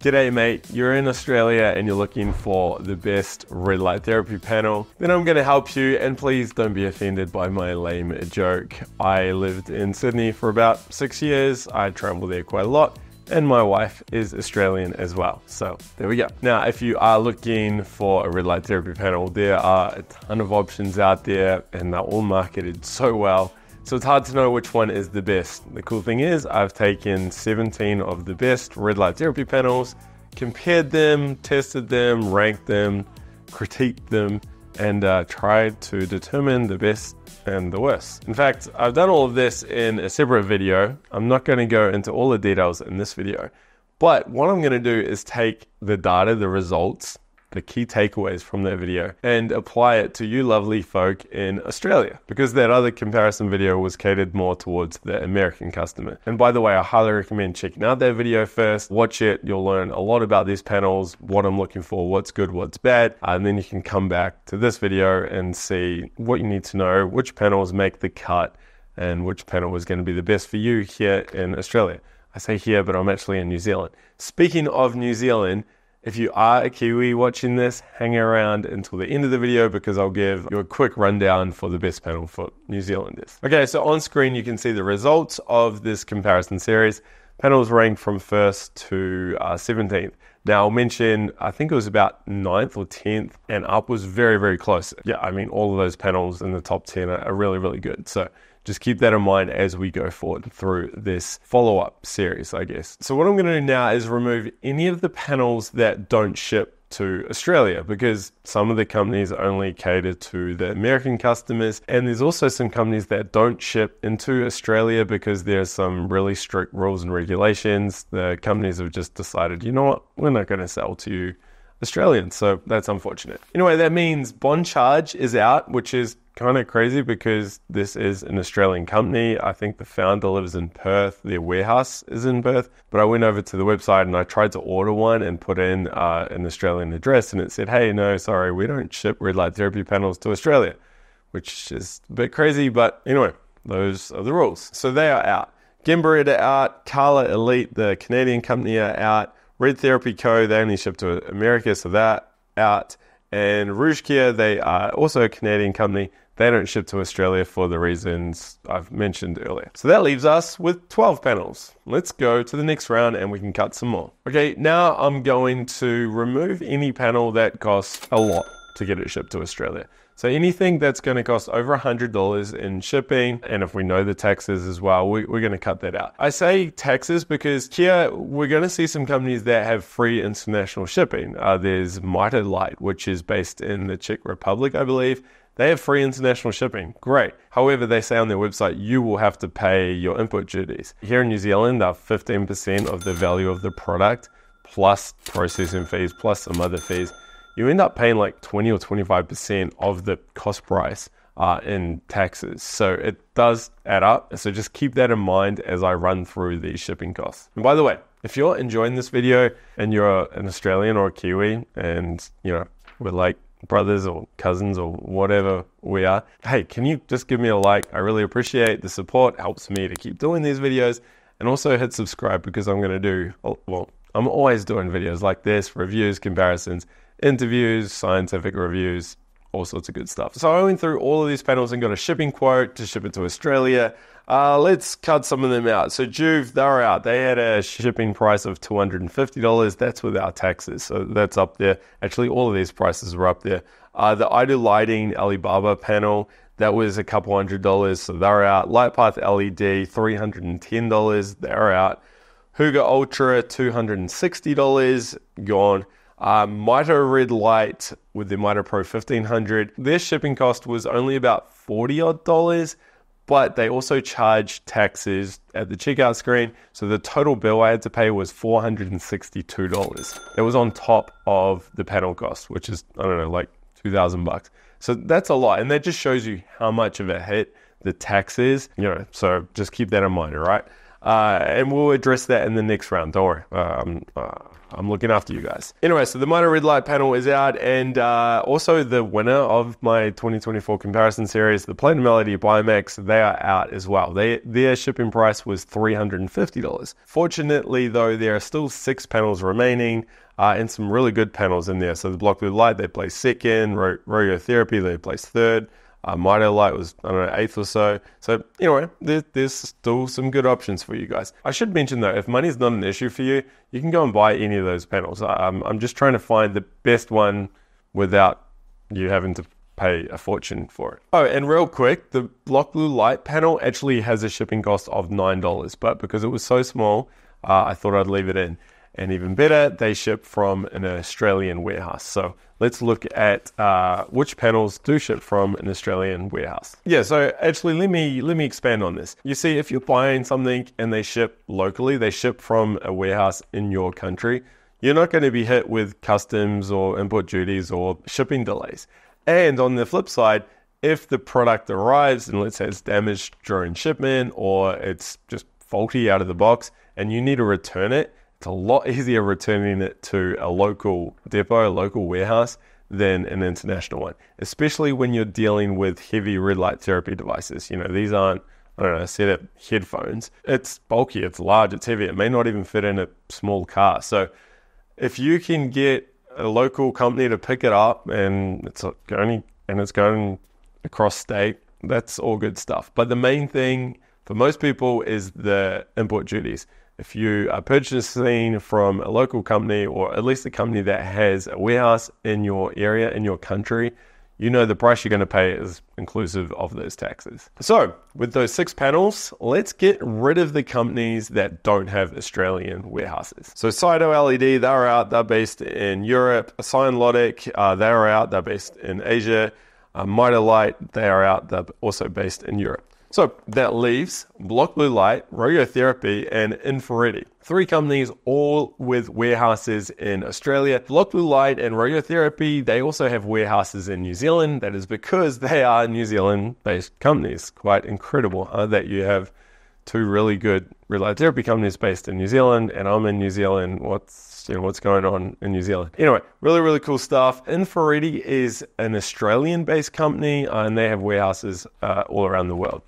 G'day mate, you're in Australia and you're looking for the best red light therapy panel, then I'm going to help you, and please don't be offended by my lame joke. I lived in Sydney for about 6 years, I travel there quite a lot, and my wife is Australian as well. So there we go. Now, if you are looking for a red light therapy panel, there are a ton of options out there and they're all marketed so well. So it's hard to know which one is the best. The cool thing is I've taken 17 of the best red light therapy panels, compared them, tested them, ranked them, critiqued them, and tried to determine the best and the worst. In fact, I've done all of this in a separate video. I'm not going to go into all the details in this video, but what I'm going to do is take the data, the results, the key takeaways from that video, and apply it to you lovely folk in Australia, because that other comparison video was catered more towards the American customer. And by the way, I highly recommend checking out that video first. Watch it, you'll learn a lot about these panels, what I'm looking for, what's good, what's bad, and then you can come back to this video and see what you need to know, which panels make the cut, and which panel is going to be the best for you here in Australia. I say here, but I'm actually in New Zealand. Speaking of New Zealand, if you are a Kiwi watching this, hang around until the end of the video because I'll give you a quick rundown for the best panel for New Zealanders. Okay, so on screen you can see the results of this comparison series. Panels ranked from 1st to 17th. Now I'll mention, I think it was about 9th or 10th and up was very, very close. Yeah, I mean, all of those panels in the top 10 are really, really good. So just keep that in mind as we go forward through this follow-up series, I guess. So what I'm going to do now is remove any of the panels that don't ship to Australia, because some of the companies only cater to the American customers, and there's also some companies that don't ship into Australia because there's some really strict rules and regulations. The companies have just decided, you know what, we're not going to sell to you Australians, so that's unfortunate. Anyway, that means Bond Charge is out, which is kind of crazy because this is an Australian company. I think the founder lives in Perth, their warehouse is in Perth, but I went over to the website and I tried to order one and put in an Australian address, and it said, hey, no, sorry, we don't ship red light therapy panels to Australia, which is a bit crazy, but anyway, those are the rules. So they are out. Gembaret are out, Carla Elite, the Canadian company, are out. Red Therapy Co., they only ship to America, so they're out. And Rouge Care, they are also a Canadian company. They don't ship to Australia for the reasons I've mentioned earlier. So that leaves us with 12 panels. Let's go to the next round and we can cut some more. Okay, now I'm going to remove any panel that costs a lot to get it shipped to Australia. So anything that's going to cost over $100 in shipping, and if we know the taxes as well, we're going to cut that out. I say taxes because here we're going to see some companies that have free international shipping. There's Mitre Light, which is based in the Czech Republic, I believe. They have free international shipping. Great. However, they say on their website, you will have to pay your import duties. Here in New Zealand, they're 15% of the value of the product, plus processing fees, plus some other fees. You end up paying like 20 or 25% of the cost price in taxes. So it does add up. So just keep that in mind as I run through these shipping costs. And by the way, if you're enjoying this video and you're an Australian or a Kiwi and, you know, we're like brothers or cousins or whatever we are, hey, can you just give me a like? I really appreciate the support. It helps me to keep doing these videos, and also hit subscribe because I'm going to do, well, I'm always doing videos like this, reviews, comparisons, interviews, scientific reviews, all sorts of good stuff. So I went through all of these panels and got a shipping quote to ship it to Australia. Let's cut some of them out. So Juve, they're out. They had a shipping price of $250. That's without taxes. So that's up there. Actually, all of these prices were up there. The Ido Lighting Alibaba panel, that was a couple $100. So they're out. Lightpath LED, $310. They're out. Huga Ultra, $260. Gone. Mitre Red Light with the Mitre Pro 1500, their shipping cost was only about $40 odd, but they also charged taxes at the checkout screen. So the total bill I had to pay was $462. It was on top of the panel cost, which is, I don't know, like $2,000. So that's a lot. And that just shows you how much of a hit the tax is, you know, so just keep that in mind, all right? And we'll address that in the next round. Don't worry. I'm looking after you guys. Anyway, so the Mitre red light panel is out, and also the winner of my 2024 comparison series, the Platinum LED Biomax, they are out as well. Their shipping price was $350. Fortunately, though, there are still 6 panels remaining, and some really good panels in there. So the block blue light, they placed second. Radiotherapy, they placed third. Mitre light was, I don't know, 8th or so. So anyway, there's still some good options for you guys. I should mention though, if money's not an issue for you, you can go and buy any of those panels. I'm just trying to find the best one without you having to pay a fortune for it. Oh, and real quick, the block blue light panel actually has a shipping cost of $9, but because it was so small, I thought I'd leave it in. And even better, they ship from an Australian warehouse. So let's look at which panels do ship from an Australian warehouse. Yeah, so actually let me expand on this. You see, if you're buying something and they ship locally, they ship from a warehouse in your country, you're not going to be hit with customs or import duties or shipping delays. And on the flip side, if the product arrives and let's say it's damaged during shipment or it's just faulty out of the box and you need to return it, it's a lot easier returning it to a local depot, a local warehouse, than an international one, especially when you're dealing with heavy red light therapy devices. You know, these aren't, I don't know, a set of headphones. It's bulky, it's large, it's heavy. It may not even fit in a small car. So if you can get a local company to pick it up and it's going across state, that's all good stuff. But the main thing for most people is the import duties. If you are purchasing from a local company, or at least a company that has a warehouse in your area, in your country, you know the price you're going to pay is inclusive of those taxes. So with those 6 panels, let's get rid of the companies that don't have Australian warehouses. So Cyto LED, they're out, they're based in Europe. Cyanotic, they're out, they're based in Asia. Mitre Light, they are out, they're also based in Europe. So that leaves Block Blue Light, Radiotherapy, and Infrared. 3 companies, all with warehouses in Australia. Block Blue Light and Radiotherapy, they also have warehouses in New Zealand. That is because they are New Zealand-based companies. Quite incredible that you have 2 really good red light therapy companies based in New Zealand, and I'm in New Zealand. What's going on in New Zealand? Anyway, really cool stuff. Infrared is an Australian-based company, and they have warehouses all around the world.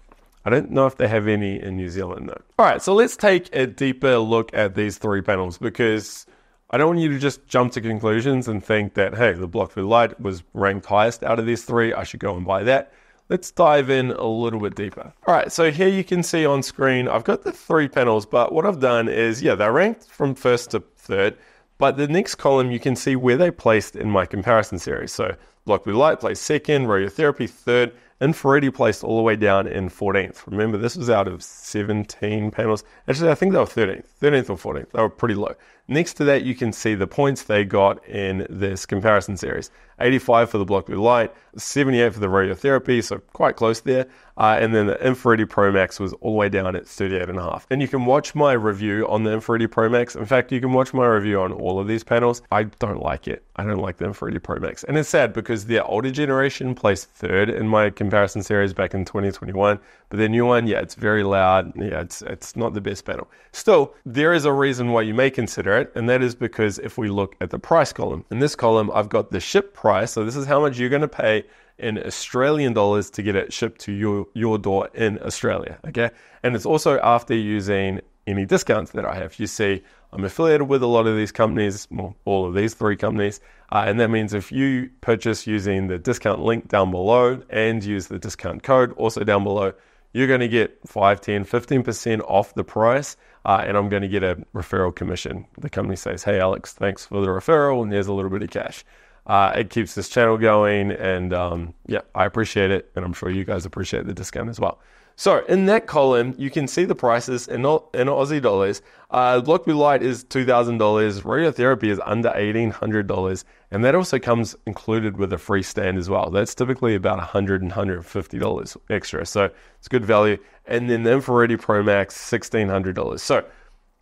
I don't know if they have any in New Zealand though. All right, so let's take a deeper look at these 3 panels, because I don't want you to just jump to conclusions and think that, hey, the Block Blue Light was ranked highest out of these 3, I should go and buy that. Let's dive in a little bit deeper. All right, so here you can see on screen, I've got the 3 panels, but what I've done is, yeah, they're ranked from 1st to 3rd, but the next column, you can see where they placed in my comparison series. So Block Blue Light placed 2nd, Radiotherapy 3rd, Infrared placed all the way down in 14th. Remember, this was out of 17 panels. Actually, I think they were 13th or 14th. They were pretty low. Next to that, you can see the points they got in this comparison series. 85 for the Block Blue Light, 78 for the Radiotherapy, so quite close there. And then the Infrared Pro Max was all the way down at 38.5. And you can watch my review on the Infrared Pro Max. In fact, you can watch my review on all of these panels. I don't like it. I don't like the Infrared Pro Max. And it's sad because their older generation placed 3rd in my comparison series back in 2021. But their new one, yeah, it's very loud. Yeah, it's not the best panel. Still, there is a reason why you may consider it, and that is because if we look at the price column. In this column, I've got the ship price. So this is how much you're going to pay in Australian dollars to get it shipped to your door in Australia, okay? And it's also after using any discounts that I have. You see, I'm affiliated with a lot of these companies, well, all of these 3 companies, and that means if you purchase using the discount link down below and use the discount code also down below, you're going to get 5, 10, 15% off the price, and I'm going to get a referral commission. The company says, hey, Alex, thanks for the referral, and there's a little bit of cash. It keeps this channel going, and yeah, I appreciate it, and I'm sure you guys appreciate the discount as well. So in that column, you can see the prices in Aussie dollars. Block Blue Light is $2,000, Radiotherapy is under $1,800, and that also comes included with a free stand as well. That's typically about $100 and $150 extra, so it's good value. And then the Infrared Pro Max, $1,600. So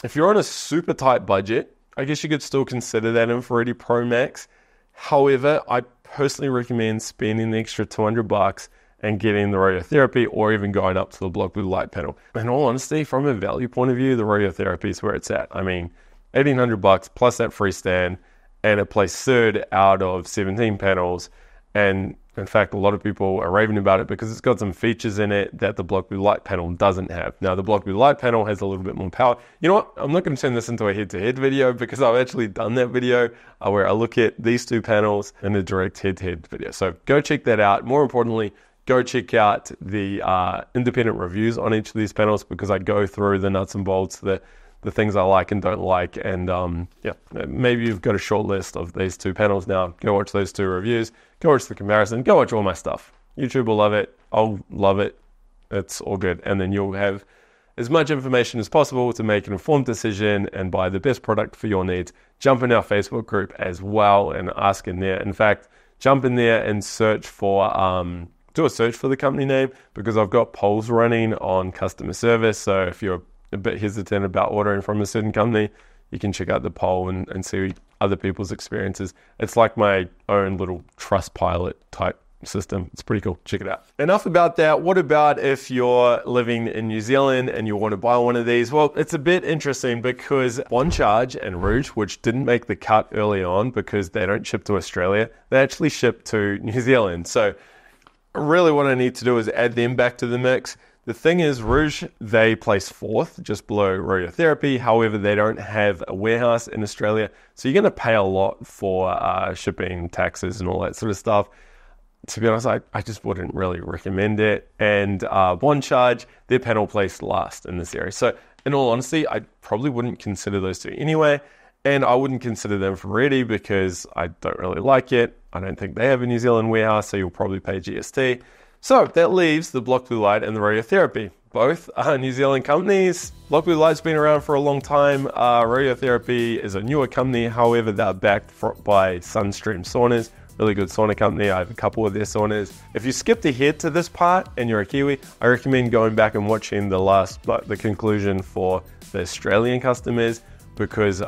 if you're on a super tight budget, I guess you could still consider that Infrared Pro Max. However, I personally recommend spending the extra $200 and getting the Radiotherapy, or even going up to the Block Blue Light panel. In all honesty, from a value point of view, the Radiotherapy is where it's at. I mean, $1,800 bucks plus that free stand, and it placed third out of 17 panels. And in fact, a lot of people are raving about it because it's got some features in it that the block blue light panel doesn't have. Now, the block blue light panel has a little bit more power. You know what? I'm not going to turn this into a head-to-head video because I've actually done that video where I look at these two panels in a direct head-to-head video. So go check that out. More importantly, go check out the independent reviews on each of these panels because I go through the nuts and bolts, the things I like and don't like. And yeah, maybe you've got a short list of these two panels now. Go watch those two reviews. Go watch the comparison. Go watch all my stuff. YouTube will love it. I'll love it. It's all good. And then you'll have as much information as possible to make an informed decision and buy the best product for your needs. Jump in our Facebook group as well and ask in there. In fact, jump in there and search for, do a search for the company name because I've got polls running on customer service. So if you're a bit hesitant about ordering from a certain company, you can check out the poll and see other people's experiences. It's like my own little Trustpilot type system. It's pretty cool. Check it out. Enough about that. What about if you're living in New Zealand and you want to buy one of these? Well, it's a bit interesting because One Charge and Rouge, which didn't make the cut early on because they don't ship to Australia, they actually ship to New Zealand. So really what I need to do is add them back to the mix. The thing is, Rouge, they place fourth, just below radiotherapy. However, they don't have a warehouse in Australia. So you're going to pay a lot for shipping, taxes, and all that sort of stuff. To be honest, I just wouldn't really recommend it. And One Charge, their panel placed last in this area. So in all honesty, I probably wouldn't consider those two anyway. And I wouldn't consider them for Ready because I don't really like it. I don't think they have a New Zealand warehouse, so you'll probably pay GST. So that leaves the Block Blue Light and the radiotherapy. Both are New Zealand companies. Block Blue Light's been around for a long time. Radiotherapy is a newer company. However, they're backed by Sunstream Saunas. Really good sauna company. I have a couple of their saunas. If you skipped ahead to this part and you're a Kiwi, I recommend going back and watching the conclusion for the Australian customers because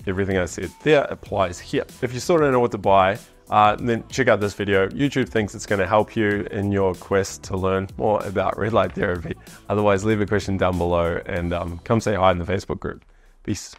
everything I said there applies here. If you still don't know what to buy, then check out this video. YouTube thinks it's going to help you in your quest to learn more about red light therapy. Otherwise, leave a question down below and come say hi in the Facebook group. Peace.